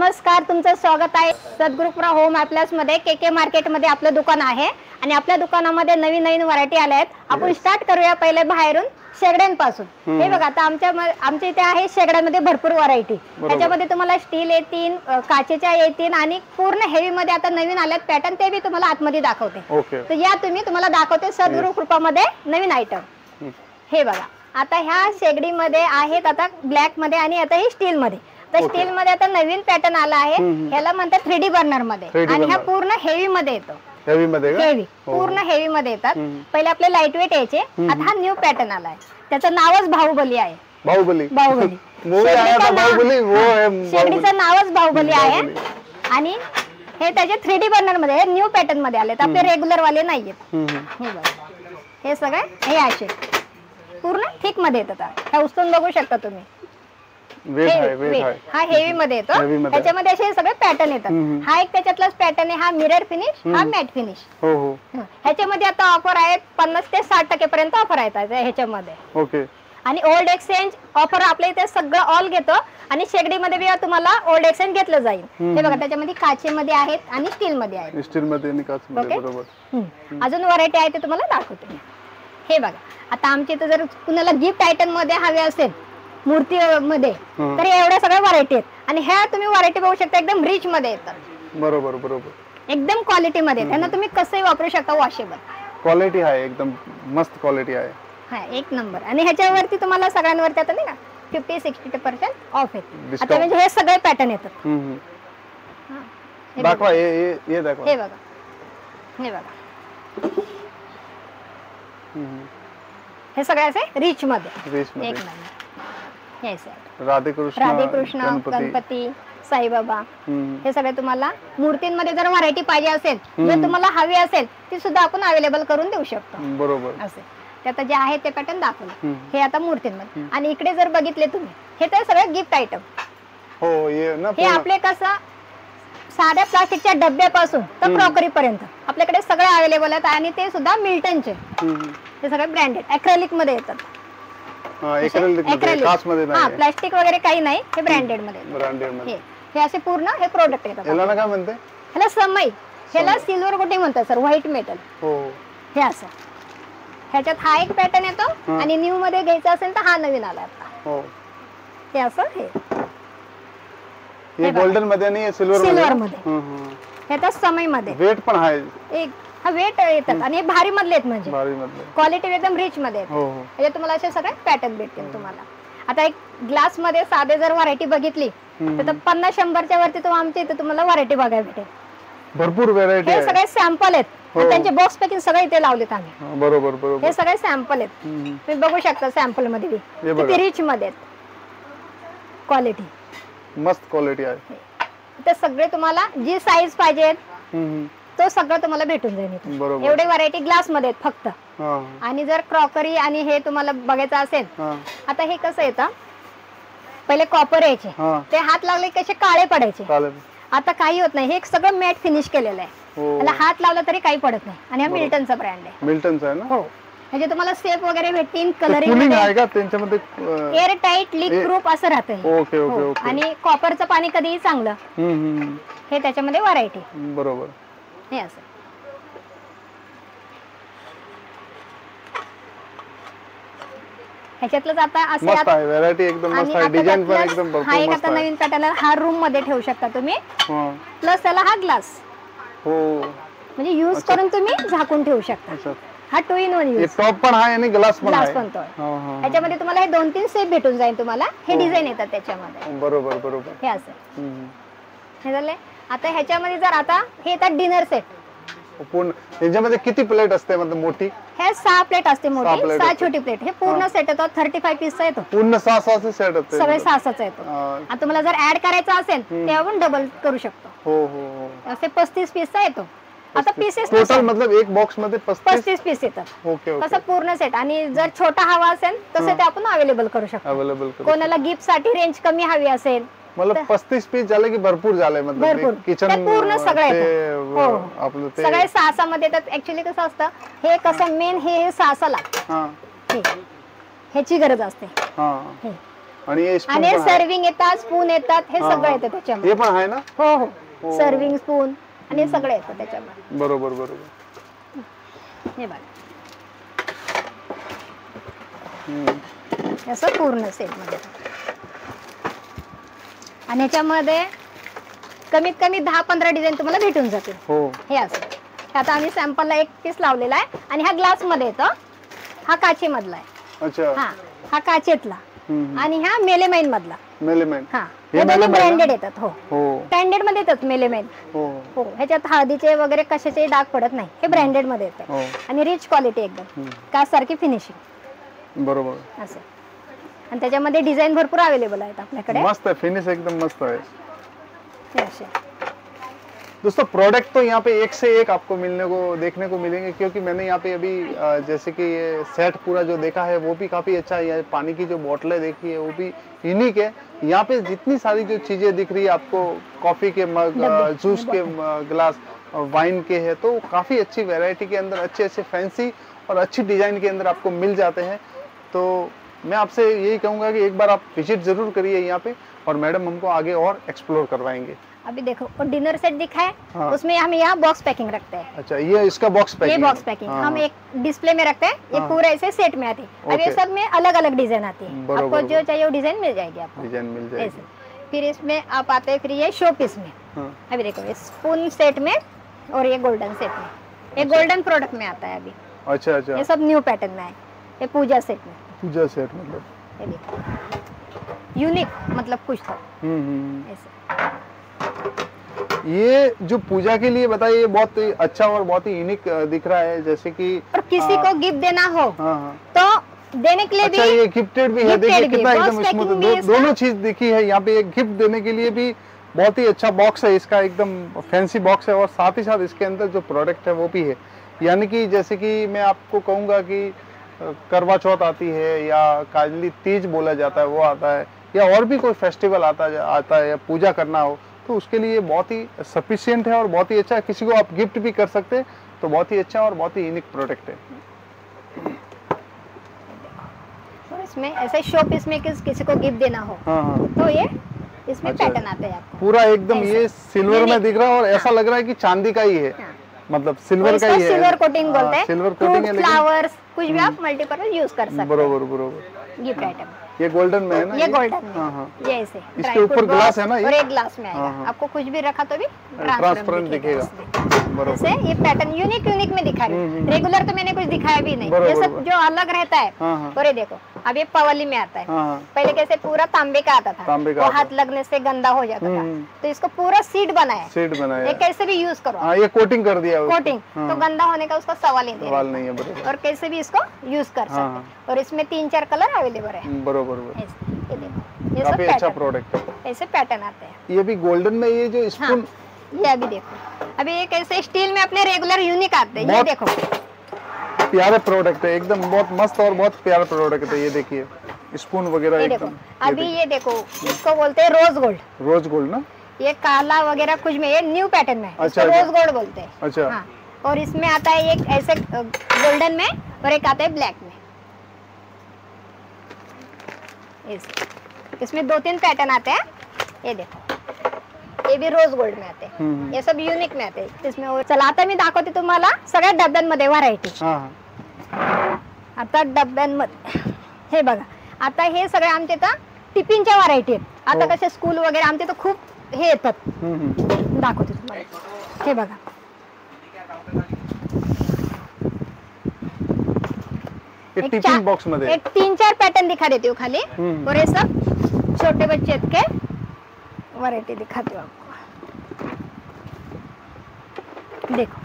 नमस्कार, तुमचं स्वागत आहे सद्गुरुपुरा होम अप्लायन्स मध्ये के मार्केट मध्ये आपलं दुकान आहे आणि आपल्या दुकानामध्ये नवीन नवीन व्हरायटी आल्या आहेत। आपण स्टार्ट करूया पहिले बाहेरून शेगड्यांपासून। हे बघा, आता आमच्या इथे आहे शेगड्यांमध्ये भरपूर व्हरायटी। त्याच्यामध्ये तुम्हाला स्टील येतील, काचेच्या येतील आणि पूर्ण हेवी मध्ये आता नवीन आल्यात पॅटर्न, ते मी तुम्हाला आतमध्ये दाखवते। तर या तुम्हाला दाखवते सद्गुरुकृपा मध्ये नवीन आयटम। हे बघा, आता ह्या शेगडीमध्ये आहेत आता ब्लॅक मध्ये आणि आता हे स्टील मध्ये। तर स्टील मध्ये आता नवीन पॅटर्न आला आहे, ह्याला म्हणतात 3D बर्नर मध्ये आणि ह्या पूर्ण हेवी मध्ये येतो। हेवी पूर्ण हेवी मध्ये येतात। पहिले आपले लाईट वेट यायचे, आता हा न्यू पॅटर्न आला आहे, त्याचं नावच बाहुबली आहे। बाहुबली शेगडीचं नावच बाहुबली आहे आणि हे त्याचे 3D बर्नर मध्ये न्यू पॅटर्न मध्ये आले, आपले रेग्युलर वाले नाहीयेत। हे बघा, हे सगळे हे असे पूर्ण थिक मध्ये येतात। हे उचलून बघू शकता तुम्ही, हा हेवी मध्ये येतो। त्याच्यामध्ये असे सगळे पॅटर्न येतात। हा एक त्याच्यातलाच पॅटर्न आहे, हा मिरर फिनिश, हा मॅट फिनिश। ह्याच्यामध्ये आता ऑफर आहे 50 ते 60% पर्यंत ऑफर आहे ह्याच्यामध्ये। आणि ओल्ड एक्सचेंज ऑफर आपल्या इथे सगळं ऑल घेतो आणि शेगडीमध्ये बी तुम्हाला ओल्ड एक्सचेंज घेतलं जाईल। हे बघा, त्याच्यामध्ये काचेमध्ये आहेत आणि स्टील मध्ये आहेत। स्टील मध्ये आणि काचेमध्ये, बरोबर। अजून व्हरायटी आहे ते तुम्हाला दाखवते। हे बघा, आता आमच्या इथे जर कुणाला गिफ्ट आयटम मध्ये हवे असेल मूर्ती मध्ये, तर एवढ्या सगळ्या व्हरायटी आहेत। आणि ह्या तुम्ही व्हरायटी बघू शकता, एकदम रिच मध्ये येतात। बरोबर बरोबर, एकदम क्वालिटी मध्ये। त्यांना तुम्ही कसंही वापरू शकता, वॉशेबल क्वालिटी आहे, एकदम मस्त क्वालिटी आहे। हा, एक नंबर। आणि ह्याच्यावरती तुम्हाला सगळ्यांवरती आता नाही का 50-60% ऑफ येते आता, म्हणजे हे सगळे पॅटर्न येतात। दाखवा, हे दाखवा। हे बघा, हे बघा, हे सगळे असे रिच मध्ये, एक नंबर। राधे कृष्ण, गणपती, साईबाबा, हे सगळे तुम्हाला मूर्तींमध्ये जर व्हरायटी पाहिजे असेल, जर तुम्हाला हवी असेल, ती सुद्धा आपण अवेलेबल करून देऊ शकतो। बरोबर, असे त्यात जे आहे ते पॅटर्न दाखवलं। हे आता मूर्तींमध्ये। आणि इकडे जर बघितले तुम्ही, हे तर सगळं गिफ्ट आयटम। हे आपले कसं साध्या प्लास्टिकच्या डब्यापासून तर क्रॉकरी पर्यंत आपल्याकडे सगळे अवेलेबल आहेत आणि ते सुद्धा मिल्टनचे। हे सगळे ब्रँडेड ॲक्रेलिक मध्ये येतात। प्लास्टिक वगैरे काही नाही, हे ब्रँडेड मध्ये। हे असे पूर्ण हे प्रोडक्ट येतात। काय म्हणते ह्याला समय, ह्याला सिल्वर कोटिंग म्हणतात सर, व्हाईट मेटल। हे असं ह्याच्यात हा एक पॅटर्न येतो आणि न्यू मध्ये घ्यायचा असेल तर हा नवीन आला आता। हे असं हे गोल्डन मध्ये आणि सिल्वर मध्ये, ह्याचा समय मध्ये वेट पण आहे, एक हा वेट येतात आणि हे भारी मधले आहेत, म्हणजे क्वालिटी एकदम रिच मध्ये आहेत। म्हणजे तुम्हाला असे सगळे पॅटर्न भेटतील तुम्हाला। आता एक ग्लास मध्ये साधे जर व्हरायटी बघितली तर 50-100च्या वरती आमच्या इथे तुम्हाला व्हरायटी बघायला भेटेल। भरपूर व्हरायटी हे सगळे सॅम्पल आहेत, त्यांचे बॉक्स पॅकिंग सगळे इथे लावलेत आम्ही। बरोबर बरोबर, हे सगळे सॅम्पल आहेत, तुम्ही बघू शकता। सॅम्पल मध्ये किती रिच मध्ये आहेत, क्वालिटी मस्त क्वालिटी आहे। ते सगळे तुम्हाला जी साईज पाहिजे तो सगळं तुम्हाला भेटून जाईल। एवढे व्हरायटी ग्लास मध्ये आहेत फक्त। आणि जर क्रॉकरी आणि हे तुम्हाला बघायचं असेल, आता हे कसं येतं, पहिले कॉपर यायचे, ते हात लागले कसे काळे पडायचे, आता काही होत नाही। हे सगळं मॅट फिनिश केलेलं आहे, त्याला हात लावला तरी काही पडत नाही। आणि हा मिल्टनचा ब्रँड आहे। मिल्टनचा आहे ना? हो, म्हणजे तुम्हाला सेफ वगैरे भेटतील, colouring air tight, leak proof असं राहतं। आणि कॉपरचं पाणी कधीही चांगलं, हे त्याच्यामध्ये व्हरायटी। बरोबर, हे असं ह्याच्यातलंच आता असं व्हरायटी एकदम मस्त आहे, डिझाइन पण एकदम भरपूर हा एक आता नवीन पॅटर्न हा रूम मध्ये ठेवू शकता तुम्ही, प्लस त्याला हा ग्लास म्हणजे यूज करून तुम्ही झाकून ठेवू शकता। हा 2 in 1 यूज, टॉप पण आहे आणि ग्लास पण आहे। ह्याच्यामध्ये तुम्हाला हे 2-3 सेट भेटून जाईल तुम्हाला। हे डिझाइन येतात त्याच्यामध्ये। बरोबर बरोबर, हे असं हे झाले। आता ह्याच्यामध्ये जर आता हे येतात डिनर सेट, याच्यामध्ये किती प्लेट असते, मतलब मोठी? हे 6 प्लेट असते मोठी, 6 छोटी प्लेट। हे पूर्ण सेट येतो, 35 पीसचा येतो। पूर्ण 6 सेट असते, सगळे 6 येतो। आता तुम्हाला जर ऍड करायचा असेल तेव्हा आपण डबल करू शकतो। असे 35 पीसचा येतो। आता पीसेस टोटल मतलब एक बॉक्स मध्ये 35 पीस येतात। कसं पूर्ण सेट। आणि जर छोटा हवा असेल तसं ते आपण अवेलेबल करू शकतो। कोणाला गिफ्ट साठी रेंज कमी हवी असेल, मतलब 35 पीस झाले की भरपूर झाले, मतलब किचन पूर्ण सगळे आपलं सगळे 6 मध्ये येतात। ऍक्च्युअली कसं असतं, हे कसं मेन हे 6 लागतं, ह्याची गरज असते। आणि हे spoon आणि पण आहे. सर्विंग येतात, स्पून येतात, हे हा, सगळं हा. येतं त्याच्यामध्ये. हे पण आहे ना? हो हो, हो. सर्विंग स्पून आणि हे सगळं येतं त्याच्यामध्ये. बरोबर बरोबर. हे बघा हम्म. असं पूर्ण सेट मध्ये. आणि ह्याच्यामध्ये कमीत कमी 10-15 डिझाईन तुम्हाला भेटून जातील. हो. हे असं आता आम्ही सॅम्पलला एक पीस लावलेला आहे आणि हा ग्लास मध्ये येतो, हा काचे मधला आहे. अच्छा. हा काचेतला आणि हा मेलेमाइन मधला. मेलेमाइन. हा, हे दोन्ही ब्रँडेड येतात. हो हो. ब्रँडेड मध्ये येतात मेलेमाइन. हो. हो, ह्याच्यात हळदीचे वगैरे कशाचे डाग पडत नाही, हे ब्रँडेड मध्ये येतात. हो. आणि रिच क्वालिटी एकदम, काच सारखी फिनिशिंग. बरोबर. असं. आणि त्याच्यामध्ये डिझाईन भरपूर अवेलेबल आहेत आपल्याकडे. मस्त है, फिनिश एकदम मस्त है. हे असे. दोस्तों प्रोडक्ट तो यहाँ पे एक से एक आपको देखने को मिलेंगे, क्योंकि मैंने यहाँ पे अभी जैसे कि ये सेट पूरा जो देखा है वो भी काफी अच्छा है। पानी की जो बोतलें देखी है वो भी यूनिक है। यहाँ पे जितनी सारी जो चीजें दिख रही है आपको, कॉफी के मग, जूस के ग्लास, वाइन के है, तो काफी अच्छी वैरायटी के अंदर अच्छे अच्छे फैंसी और अच्छी डिजाइन के अंदर आपको मिल जाते हैं। तो मैं आपसे यही कहूँगा कि एक बार आप विजिट जरूर करिए यहाँ पे, और मैडम हमको आगे और एक्सप्लोर करवाएंगे। अभी देखो वो डिनर सेट दिखा है, हाँ। उसमें हम यहाँ बॉक्स पैकिंग रखते हैं। अच्छा, ये इसका बॉक्स पैकिंग। ये बॉक्स पैकिंग हम एक डिस्प्ले में रखते हैं, ये पूरा ऐसे सेट में आती है। अब ये सब में अलग अलग डिजाइन आती है, आपको जो चाहिए वो डिजाइन मिल जाएगी आपको। डिजाइन मिल जाएगी। ऐसे फिर इसमें आप आते हैं, फिर ये शो पीस में। अभी देखो ये स्पून सेट में और ये गोल्डन सेट में, ये गोल्डन प्रोडक्ट में आता है अभी। अच्छा अच्छा, ये सब न्यू पैटर्न में है। ये पूजा सेट में, पूजा सेट मतलब ये देखो यूनिक, मतलब कुछ तो ऐसे। ये जो पूजा के लिए बताइए, ये बहुत ही अच्छा और बहुत ही यूनिक दिख रहा है, जैसे कि और किसी को गिफ्ट देना हो तो देने के लिए अच्छा, भी ये गिफ्टेड भी है। देखिए कितना एकदम स्मूथ, दोनों चीज दिखी है यहाँ पे। एक गिफ्ट देने के लिए भी बहुत ही अच्छा बॉक्स है इसका, एकदम फैंसी बॉक्स है, और साथ ही साथ इसके अंदर जो प्रोडक्ट है वो भी है। यानी कि जैसे कि मैं आपको कहूँगा कि करवा चौथ आती है, या काजली तीज बोला जाता है वो आता है, या और भी कोई फेस्टिवल आता है, या पूजा करना हो, तो उसके लिए बहुत ही सफिशिएंट है और बहुत ही अच्छा है। किसी को आप गिफ्ट भी कर सकते हैं, तो बहुत ही अच्छा और बहुत ही यूनिक प्रोडक्ट है। और इसमें ऐसे शो पीस में किसी को गिफ्ट देना हो, तो ये इसमें अच्छा, पैटर्न आते हैं आपको पूरा एकदम। ये सिल्वर में दिख रहा है और ऐसा लग रहा है कि चांदी का ही है, मतलब सिल्वर का ही है। सिल्वर कोटिंग बोलते हैं। सिल्वर कोटिंग है, लेकिन फ्लावर्स कुछ भी आप मल्टीपर्पज यूज कर सकते हैं। बरोबर बरोबर। गिफ्ट आइटम ये गोल्डन में है ना? ये गोल्डन हाँ, में, हाँ। ये ऐसे इसके ऊपर ग्लास है ना ये? और एक ग्लास में आएगा। हाँ, हाँ। आपको कुछ भी रखा तो भी ट्रांसपेरेंट दिखेगा। बरोबर। जैसे ये पैटर्न यूनिक में दिखा रही हूँ। रेगुलर तो मैंने कुछ दिखाया भी नहीं, बरोबर, ये सब बरोबर। जो अलग रहता है। हाँ, हाँ। और ये देखो अब ये पवली में आता है। हाँ, पहले कैसे पूरा तांबे का आता था, तांबे का वो आता हाथ लगने से गंदा हो जाता था, हम्म। तो इसको पूरा सीड बनाया। सीट बनाया ये कैसे भी यूज करो, हाँ, ये कोटिंग कर दिया उसको। कोटिंग तो गंदा होने का उसका सवाल ही नहीं सवाल रहता। नहीं है, बरोबर। और कैसे भी इसको यूज कर सकते हाँ, हैं। और इसमें 3-4 कलर अवेलेबल है। बरोबर बरोबर। ऐसे, ये देखो ये सब काफी अच्छा पैटर्न, प्रोडक्ट है। ऐसे पैटर्न आते हैं। ये भी गोल्डन में, ये जो स्पून, ये अभी देखो, अभी ये कैसे स्टील में अपने रेगुलर यूनिक आते हैं। ये बहुत देखो प्यारे प्रोडक्ट है एकदम, बहुत मस्त और बहुत प्यारा प्रोडक्ट है। ये देखिए स्पून वगैरह ये देखो, एकदम। अभी ये देखो इसको बोलते हैं रोज गोल्ड। रोज गोल्ड ना? ये काला वगैरह कुछ में, ये न्यू पैटर्न में है, अच्छा, इसको अच्छा। रोज गोल्ड बोलते हैं। अच्छा। हाँ, और इसमें आता है एक ऐसे गोल्डन में और एक आता है ब्लैक में। इसमें 2-3 पैटर्न आते हैं। ये देखो ये भी रोज गोल्ड में आते हैं, ये सब युनिक में आते हैं। इसमें और चलाता मी दाखवते तुम्हाला सगळ्या डब्यांमध्ये व्हरायटी। आता डब्यांमध्ये हे बघा, आता हे सगळे आमच्या इथं टिफिनच्या व्हरायटी आहेत। आता कसे स्कूल वगैरे आमच्या इथं खूप हे येतात, दाखवते तुम्हाला। हे बघा ये टिफिन बॉक्स मध्ये एक 3-4 पैटर्न दिखा देती हूँ खाली, और ये सब छोटे बच्चे के वैरायटी दिखाती हूँ आपको। देखो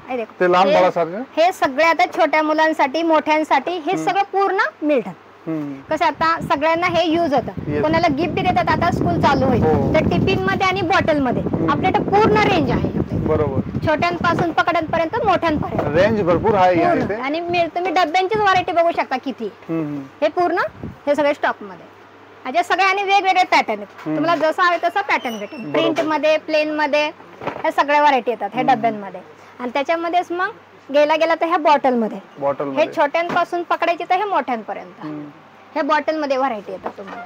हे देखो, ते लहान बाळासारखं? हे सगळे आता छोट्या मुलांसाठी मोठ्यांसाठी हे सगळं पूर्ण मिळतात। कसं आता सगळ्यांना हे यूज होतं, कोणाला गिफ्ट देतात। आता स्कूल चालू होईल तर टिफिन मध्ये आणि बॉटल मध्ये आपल्याकडे पूर्ण रेंज आहे। बरोबर, छोट्यांपासून पकड्यांपर्यंत मोठ्यांपर्यंत रेंज भरपूर आहे या इथे। आणि तुम्ही डब्यांचीच व्हरायटी बघू शकता किती। हे पूर्ण हे सगळे स्टॉक मध्ये म्हणजे सगळे आणि वेगवेगळे पॅटर्न आहेत। तुम्हाला जसं हवे तसं पॅटर्न भेटेल, प्रिंट मध्ये, प्लेन मध्ये, हे सगळ्या व्हरायटी येतात ह्या डब्यांमध्ये। आणि त्याच्यामध्येच मग गेला तर ह्या बॉटल मध्ये, हे छोट्यांपासून पकडायची तर हे मोठ्यांपर्यंत। हे बॉटल मध्ये व्हरायटी येतात तुम्हाला.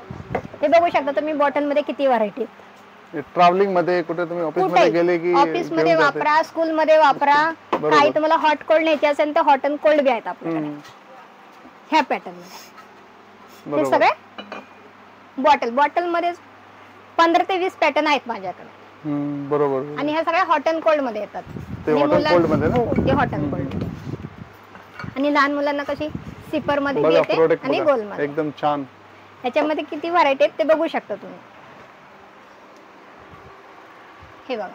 हे बघू शकता तुम्ही बॉटल मध्ये किती व्हरायटी आहेत. ट्रॅव्हलिंग मध्ये कुठे तुम्ही ऑफिस मध्ये गेले की ऑफिस मध्ये वापरा, स्कूल मध्ये वापरा. काही तुम्हाला हॉट कोल्ड न्यायचे असेल तर हॉट अँड कोल्ड बी आहेत आपल्याकडे ह्या पॅटर्न मध्ये. हे सगळे बॉटल मध्ये 15 ते 20 पॅटर्न आहेत माझ्याकडे. बरोबर. आणि ह्या सगळ्या हॉट अँड कोल्ड मध्ये येतात. ते हॉट अँड कोल्ड मध्ये ना? हो, ते हॉट अँड कोल्ड. आणि लहान मुलांना कशी सिपर मध्ये बघा येते प्रोडक्ट आणि गोल मध्ये. एकदम छान. ह्याच्यामध्ये किती व्हरायटी आहेत ते बघू शकता तुम्ही. हे बघा,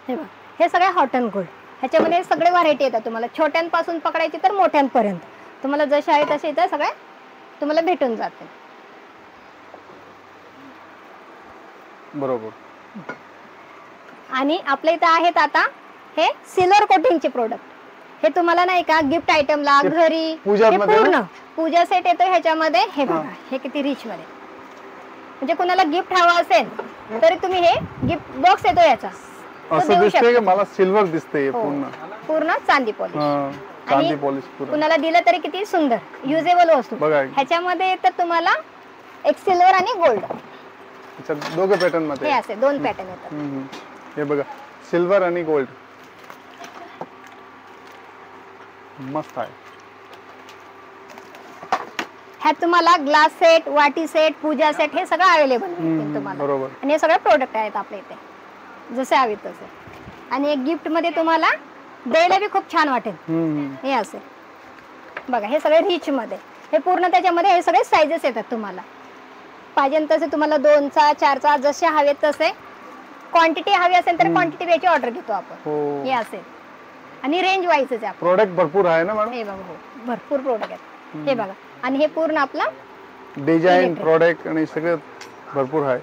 हे बघा, हे सगळे हॉट अँड कोल्ड. ह्याच्यामध्ये सगळे व्हरायटी येतात तुम्हाला, छोट्यांपासून पकडायची तर मोठ्यांपर्यंत. तुम्हाला जसे आहे तसे इथं सगळे तुम्हाला भेटून जाते. बरोबर. आणि आपल्या इथं आहेत आता हे सिल्वर कोटिंगचे प्रोडक्ट. हे तुम्हाला नाही का गिफ्ट आयटमला, घरी, हे पूर्ण पूजा सेट येतो ह्याच्यामध्ये. हे बघा, हे किती रिच मध्ये. म्हणजे कुणाला गिफ्ट हवा असेल तरी तुम्ही हे गिफ्ट बॉक्स येतो याचा, असं दिसतंय की मला सिल्वर दिसतंय पूर्ण चांदी पॉलिश. चांदी पॉलिश पूर्ण. कुणाला दिलं तरी किती सुंदर युजेबल वस्तू. ह्याच्यामध्ये तर तुम्हाला एक सिल्वर आणि गोल्ड, दोघे पॅटर्न मध्ये हे असे 2 पॅटर्न येतात. हे बघा, सिल्वर आणि गोल्ड मस्त आहे. ह्यात तुम्हाला ग्लास सेट, वाटी सेट, पूजा सेट हे सगळं अवेलेबल आहे तुम्हाला. बरोबर. आणि हे सगळे प्रोडक्ट आहेत आपल्या इथे जसे हवे तसे. आणि एक गिफ्ट मध्ये तुम्हाला द्यायला बी खूप छान वाटेल. हे असे बघा, हे सगळे रिच मध्ये. हे पूर्ण त्याच्यामध्ये हे सगळे साइजेस येतात तुम्हाला. पाहिजे तसे तुम्हाला 2चा 4चा जसे हवे तसे. क्वांटिटी हवी असेल तर क्वांटिटी वेची ऑर्डर घेतो आपण. हे असेल. आणि रेंज वाईज आहे. प्रोडक्ट भरपूर आहे ना मॅडम? हे बघा, हो भरपूर प्रोडक्ट आहेत. हे बघा, आणि हे पूर्ण आपला डिझाइन प्रोडक्ट आणि सगळं भरपूर आहे.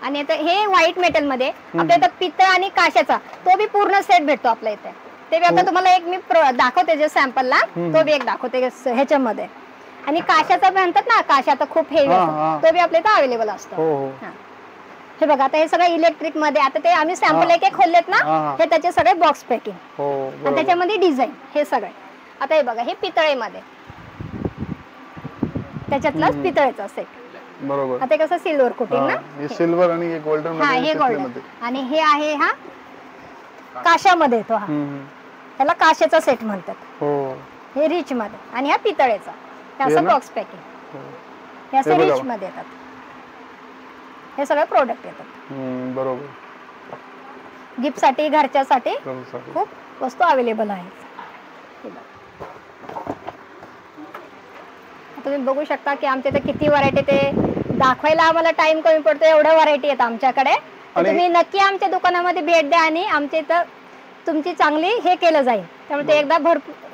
आणि आता हे व्हाईट मेटल मध्ये आपल्या इथं पितळ आणि काशाचा तो बी पूर्ण सेट भेटतो आपल्या इथे. ते बी आता तुम्हाला एक मी दाखवते जे सॅम्पलला, तो बी एक दाखवते ह्याच्यामध्ये. आणि काशाचा म्हणतात ना, काशा तर खूप हेवी असतो, तो बी आपल्या इथं अवेलेबल असतो. हे बघा, आता हे सगळं इलेक्ट्रिक मध्ये. आता ते आम्ही सॅम्पल एक खोललेत ना, हे त्याचे सगळे बॉक्स पॅकिंग. आणि त्याच्यामध्ये डिझाईन हे सगळे. आता हे बघा, हे पितळेमध्ये, त्याच्यातलाच पितळेचा सेट. बरोबर. आता कसं सिल्वर कोटिंग ना, हे सिल्वर आणि हे गोल्डन मध्ये. हे गोल्डन. आणि हे आहे हा काशामध्ये येतो. हा त्याला काशाचा सेट म्हणतात. हे रिच मध्ये. आणि हा पितळेचा. असं बॉक्स पॅकिंग. हे असं रिच मध्ये येतात. हे सगळे प्रोडक्ट येतात. बरोबर. गिफ्ट साठी, घरच्यासाठी खूप वस्तू अवेलेबल आहेत. तुम्ही बघू शकता की आमच्या इथे किती व्हरायटी. ते दाखवायला आम्हाला टाइम कमी पडतो, एवढ्या व्हरायटी आहेत आमच्याकडे. तुम्ही नक्की आमच्या दुकानामध्ये भेट द्या आणि आमच्या इथं तुमची चांगली हे केलं जाईल. त्यामुळे ते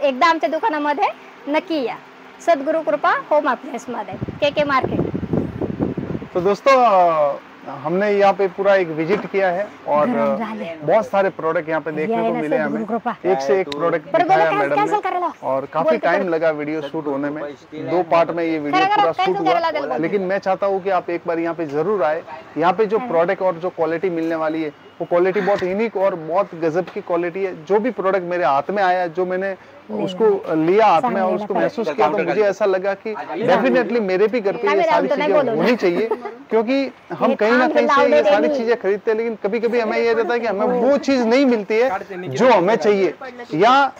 एकदा आमच्या दुकानामध्ये नक्की या. सद्गुरु कृपा होम अप्लायन्स मध्ये, केके मार्केट. तो दोस्तों, हमने यहाँ पे पूरा एक विजिट किया है और बहुत सारे प्रोडक्ट यहाँ पे देखने को मिले हमें. एक से एक प्रोडक्ट दिखाया मैडम ने. और काफी टाइम लगा वीडियो शूट होने में. 2 पार्ट में ये वीडियो पूरा शूट हुआ. लेकिन मैं चाहता हूँ कि आप एक बार यहाँ पे जरूर आए. यहाँ पे जो प्रोडक्ट और जो क्वालिटी मिलने वाली है वो क्वालिटी बहुत यूनिक और बहुत गजब की क्वालिटी है. जो भी प्रोडक्ट मेरे हाथ में आया, जो मैंने उसको लिया हाथ में और उसको महसूस किया, तो मुझे ऐसा लगा कि डेफिनेटली मेरे भी घर पे ये सारी चीजें होनी चाहिए. क्योंकि हम कहीं ना कहीं से ये सारी चीजें खरीदते हैं, लेकिन कभी कभी हमें ये रहता है कि हमें वो चीज नहीं मिलती है जो हमें चाहिए. या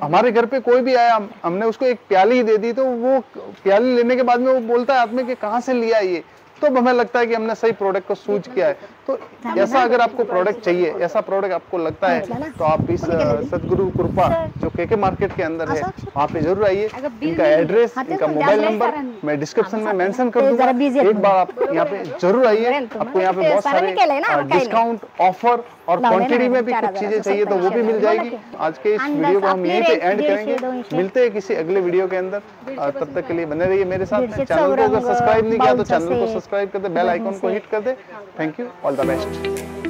हमारे घर पे कोई भी आया, हमने उसको एक प्याली ही दे दी, तो वो प्याली लेने के बाद में वो बोलता है हाथ में कि कहाँ से लिया ये. तो हमें लगता है कि हमने सही प्रोडक्ट को सूझ किया है. तो ऐसा अगर आपको प्रोडक्ट चाहिए, ऐसा प्रोडक्ट आपको लगता है, तो आप इस सद्गुरु कृपा जो केके मार्केट के अंदर है, वहाँ पे जरूर आइए. इनका एड्रेस, इनका मोबाइल नंबर मैं डिस्क्रिप्शन में मेंशन कर दूंगा. एक बार आप यहाँ पे जरूर आइए. आपको यहाँ पे बहुत सारे डिस्काउंट, ऑफर और क्वांटिटी में भी कुछ चीजें चाहिए तो वो भी मिल जाएगी. आज के इस वीडियो को हम यहीं पे एंड करेंगे. मिलते हैं किसी अगले वीडियो के अंदर. तब तक के लिए बने रहिए मेरे साथ. चैनल को अगर सब्सक्राइब नहीं किया तो चैनल को सब्सक्राइब कर दे, बेल आइकन को हिट कर दे. Thank you. All the best.